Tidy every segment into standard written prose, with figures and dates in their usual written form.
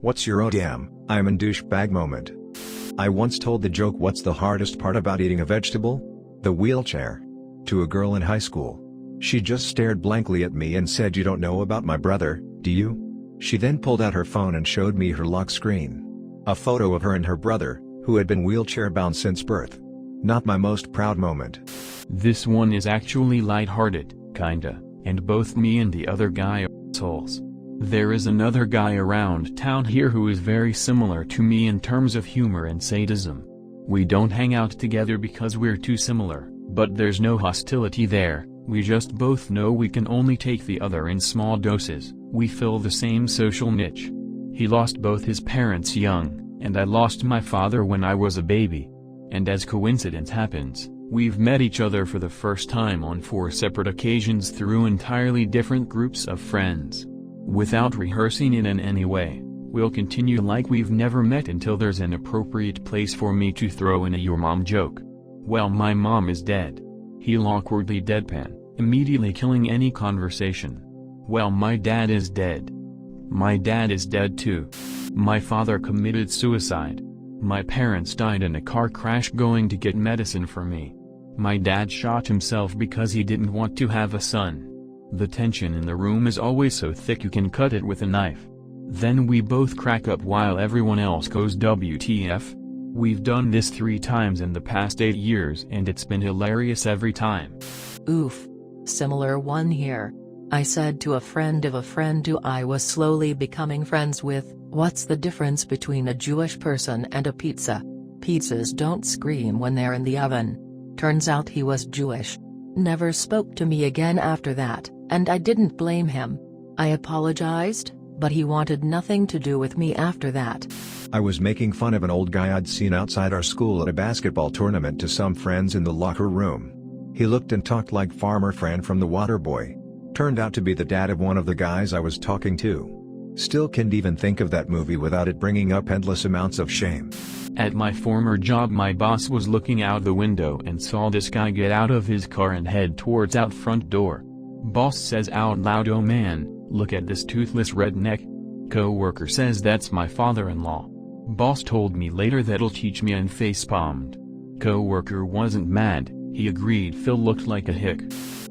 What's your oh damn, I'm in douchebag moment? I once told the joke, what's the hardest part about eating a vegetable? The wheelchair. To a girl in high school. She just stared blankly at me and said, you don't know about my brother, do you? She then pulled out her phone and showed me her lock screen. A photo of her and her brother, who had been wheelchair-bound since birth. Not my most proud moment. This one is actually lighthearted, kinda, and both me and the other guy are assholes. There is another guy around town here who is very similar to me in terms of humor and sadism. We don't hang out together because we're too similar, but there's no hostility there, we just both know we can only take the other in small doses, we fill the same social niche. He lost both his parents young, and I lost my father when I was a baby. And as coincidence happens, we've met each other for the first time on 4 separate occasions through entirely different groups of friends. Without rehearsing it in any way, we'll continue like we've never met until there's an appropriate place for me to throw in a your mom joke. Well, my mom is dead. He'll awkwardly deadpan, immediately killing any conversation. Well, my dad is dead. My dad is dead too. My father committed suicide. My parents died in a car crash going to get medicine for me. My dad shot himself because he didn't want to have a son. The tension in the room is always so thick you can cut it with a knife. Then we both crack up while everyone else goes WTF. We've done this 3 times in the past 8 years and it's been hilarious every time. Oof. Similar one here. I said to a friend of a friend who I was slowly becoming friends with, what's the difference between a Jewish person and a pizza? Pizzas don't scream when they're in the oven. Turns out he was Jewish. Never spoke to me again after that, and I didn't blame him. I apologized, but he wanted nothing to do with me after that. I was making fun of an old guy I'd seen outside our school at a basketball tournament to some friends in the locker room. He looked and talked like Farmer Fran from The Waterboy. Turned out to be the dad of one of the guys I was talking to. Still can't even think of that movie without it bringing up endless amounts of shame. At my former job, my boss was looking out the window and saw this guy get out of his car and head towards out front door. Boss says out loud, "Oh man, look at this toothless redneck." Co-worker says that's my father-in-law. Boss told me later that'll teach me and face-palmed. Co-worker wasn't mad, he agreed Phil looked like a hick.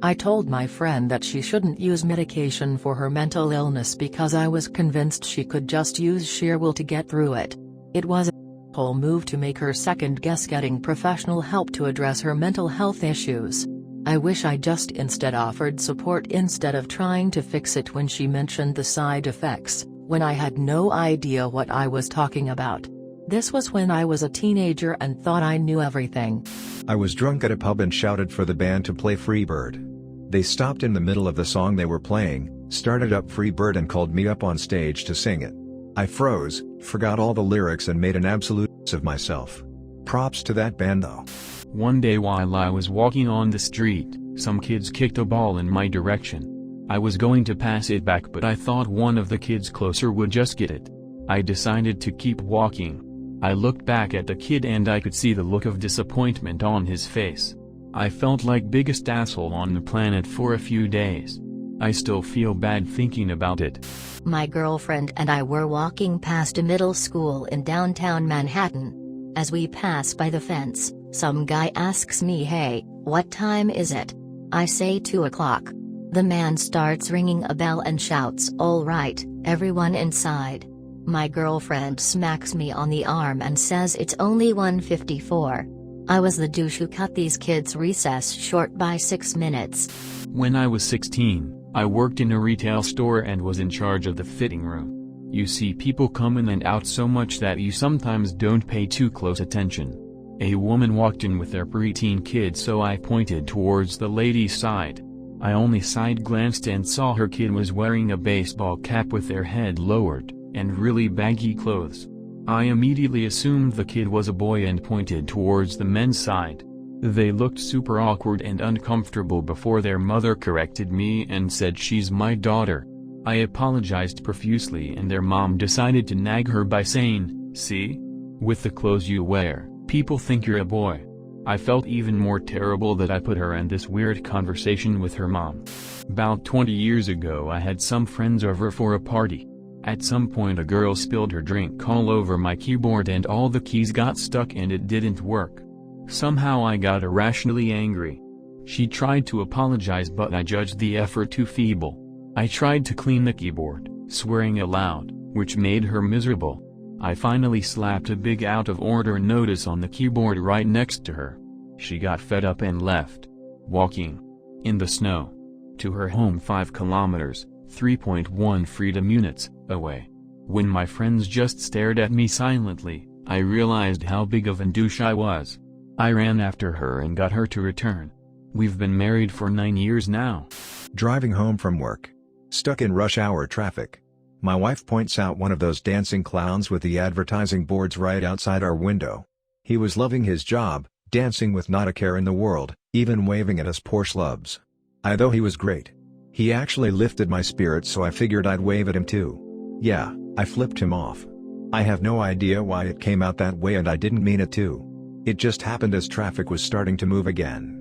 I told my friend that she shouldn't use medication for her mental illness because I was convinced she could just use sheer will to get through it. It was a whole move to make her second-guess getting professional help to address her mental health issues. I wish I just instead offered support instead of trying to fix it when she mentioned the side effects, when I had no idea what I was talking about. This was when I was a teenager and thought I knew everything. I was drunk at a pub and shouted for the band to play Freebird. They stopped in the middle of the song they were playing, started up Freebird and called me up on stage to sing it. I froze, forgot all the lyrics and made an absolute ass of myself. Props to that band though. One day while I was walking on the street, some kids kicked a ball in my direction. I was going to pass it back, but I thought one of the kids closer would just get it. I decided to keep walking. I looked back at the kid and I could see the look of disappointment on his face. I felt like biggest asshole on the planet for a few days. I still feel bad thinking about it. My girlfriend and I were walking past a middle school in downtown Manhattan. As we pass by the fence, some guy asks me, "Hey, what time is it?" I say 2 o'clock. The man starts ringing a bell and shouts, "All right, everyone inside." My girlfriend smacks me on the arm and says it's only 1:54. I was the douche who cut these kids' recess short by 6 minutes. When I was 16, I worked in a retail store and was in charge of the fitting room. You see people come in and out so much that you sometimes don't pay too close attention. A woman walked in with their preteen kid, so I pointed towards the lady's side. I only side-glanced and saw her kid was wearing a baseball cap with their head lowered, and really baggy clothes. I immediately assumed the kid was a boy and pointed towards the men's side. They looked super awkward and uncomfortable before their mother corrected me and said she's my daughter. I apologized profusely and their mom decided to nag her by saying, "See? With the clothes you wear, people think you're a boy." I felt even more terrible that I put her in this weird conversation with her mom. About 20 years ago I had some friends over for a party. At some point a girl spilled her drink all over my keyboard and all the keys got stuck and it didn't work. Somehow I got irrationally angry. She tried to apologize but I judged the effort too feeble. I tried to clean the keyboard, swearing aloud, which made her miserable. I finally slapped a big out-of-order notice on the keyboard right next to her. She got fed up and left, walking in the snow to her home 5 kilometers, 3.1 freedom units, away. When my friends just stared at me silently, I realized how big of a douche I was. I ran after her and got her to return. We've been married for 9 years now. Driving home from work. Stuck in rush hour traffic. My wife points out one of those dancing clowns with the advertising boards right outside our window. He was loving his job, dancing with not a care in the world, even waving at us poor schlubs. Though he was great. He actually lifted my spirits, so I figured I'd wave at him too. Yeah, I flipped him off. I have no idea why it came out that way and I didn't mean it to. It just happened as traffic was starting to move again.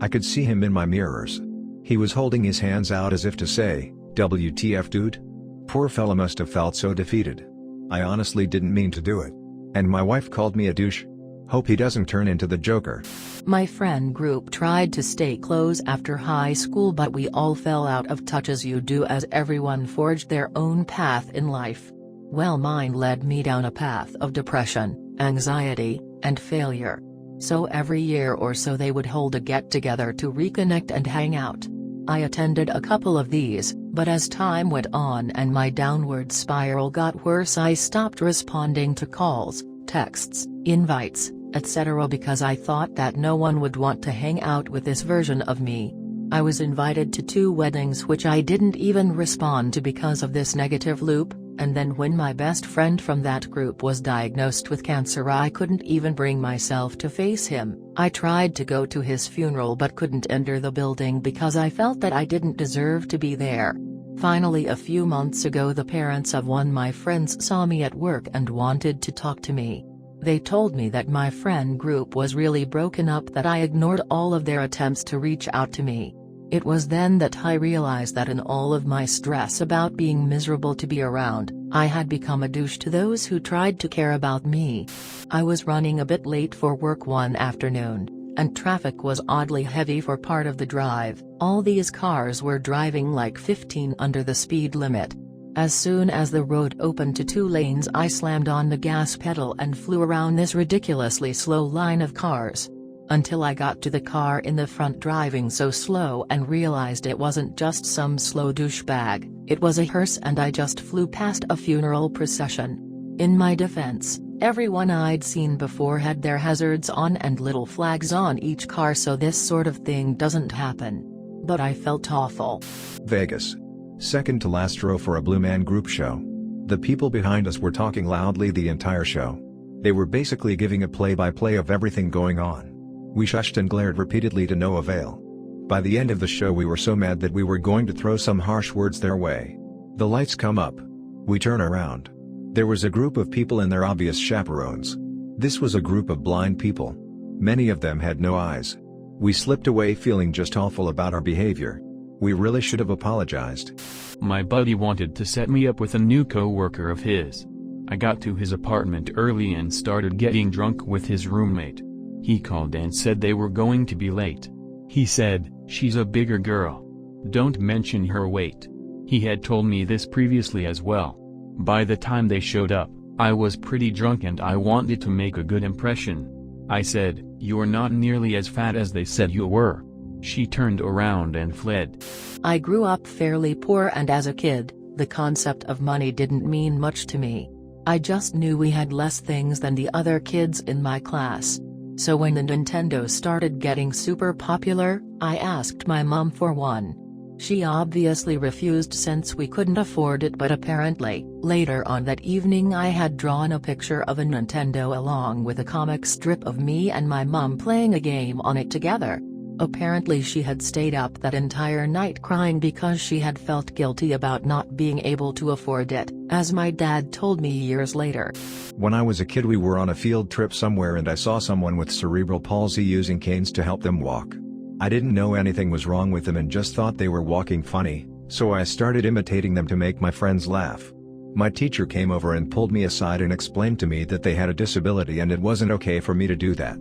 I could see him in my mirrors. He was holding his hands out as if to say, "WTF dude?" Poor fella must have felt so defeated. I honestly didn't mean to do it. And my wife called me a douche. Hope he doesn't turn into the Joker. My friend group tried to stay close after high school but we all fell out of touch as you do as everyone forged their own path in life. Well, mine led me down a path of depression, anxiety, and failure. So every year or so they would hold a get-together to reconnect and hang out. I attended a couple of these, but as time went on and my downward spiral got worse I stopped responding to calls, texts, invites, etc. because I thought that no one would want to hang out with this version of me. I was invited to 2 weddings which I didn't even respond to because of this negative loop, and then when my best friend from that group was diagnosed with cancer I couldn't even bring myself to face him. I tried to go to his funeral but couldn't enter the building because I felt that I didn't deserve to be there. Finally, a few months ago the parents of one of my friends saw me at work and wanted to talk to me. They told me that my friend group was really broken up, that I ignored all of their attempts to reach out to me. It was then that I realized that in all of my stress about being miserable to be around, I had become a douche to those who tried to care about me. I was running a bit late for work one afternoon, and traffic was oddly heavy for part of the drive. All these cars were driving like 15 under the speed limit. As soon as the road opened to 2 lanes I slammed on the gas pedal and flew around this ridiculously slow line of cars. Until I got to the car in the front driving so slow and realized it wasn't just some slow douchebag, it was a hearse and I just flew past a funeral procession. In my defense, everyone I'd seen before had their hazards on and little flags on each car so this sort of thing doesn't happen. But I felt awful. Vegas. Second to last row for a Blue Man Group show. The people behind us were talking loudly the entire show. They were basically giving a play-by-play of everything going on. We shushed and glared repeatedly to no avail. By the end of the show we were so mad that we were going to throw some harsh words their way. The lights come up. We turn around. There was a group of people and their obvious chaperones. This was a group of blind people. Many of them had no eyes. We slipped away feeling just awful about our behavior. We really should have apologized. My buddy wanted to set me up with a new co-worker of his. I got to his apartment early and started getting drunk with his roommate. He called and said they were going to be late. He said, "She's a bigger girl. Don't mention her weight." He had told me this previously as well. By the time they showed up, I was pretty drunk and I wanted to make a good impression. I said, "You're not nearly as fat as they said you were." She turned around and fled. I grew up fairly poor and as a kid, the concept of money didn't mean much to me. I just knew we had less things than the other kids in my class. So when the Nintendo started getting super popular, I asked my mom for one. She obviously refused since we couldn't afford it, but apparently, later on that evening I had drawn a picture of a Nintendo along with a comic strip of me and my mom playing a game on it together. Apparently she had stayed up that entire night crying because she had felt guilty about not being able to afford it, as my dad told me years later. When I was a kid we were on a field trip somewhere and I saw someone with cerebral palsy using canes to help them walk. I didn't know anything was wrong with them and just thought they were walking funny, so I started imitating them to make my friends laugh. My teacher came over and pulled me aside and explained to me that they had a disability and it wasn't okay for me to do that.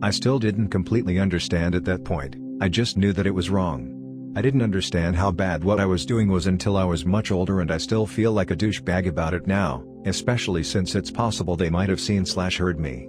I still didn't completely understand at that point, I just knew that it was wrong. I didn't understand how bad what I was doing was until I was much older, and I still feel like a douchebag about it now, especially since it's possible they might have seen/heard me.